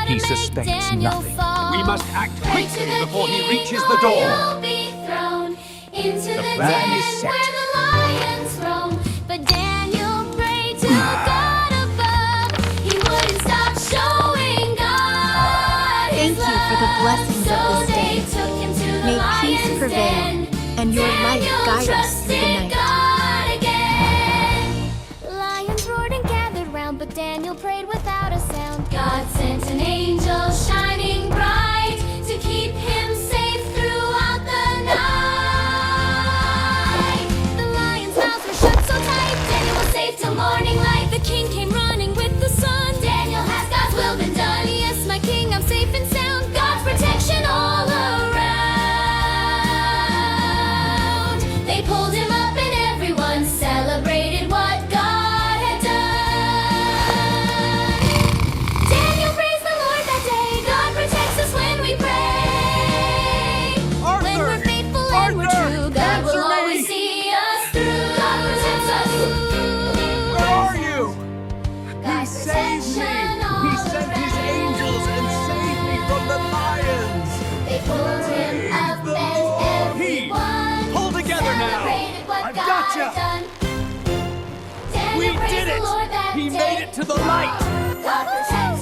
He suspects nothing. We must act quickly before he reaches the door. The plan is set. But Daniel prayed to God above. He wouldn't stop showing God his Thank you for the blessings of this day. May peace prevail, and your light guide us through the night. Lions roared and gathered round, but Daniel prayed without a sound. God sent an angel shining bright to keep him safe throughout the night. The lions' mouths were shut so tight, Daniel was safe till morning light. The king came running with the sun. Daniel has God's will been done. Yes, my king, I'm safe and sound. God's protection all around. They pulled him up and everyone celebrated what God had done. Daniel praised the Lord that day. God protects us when we pray. When we're faithful and we're true, God will always see us through. God protects us. Where are you? God's He saved me. protection all He sent his around. angels and saved me from the lions. They pulled him up the and Lord. everyone Pull together now. celebrated what I've God gotcha. had done. Daniel We praised did the it. Lord that He day. made it to the light. God protects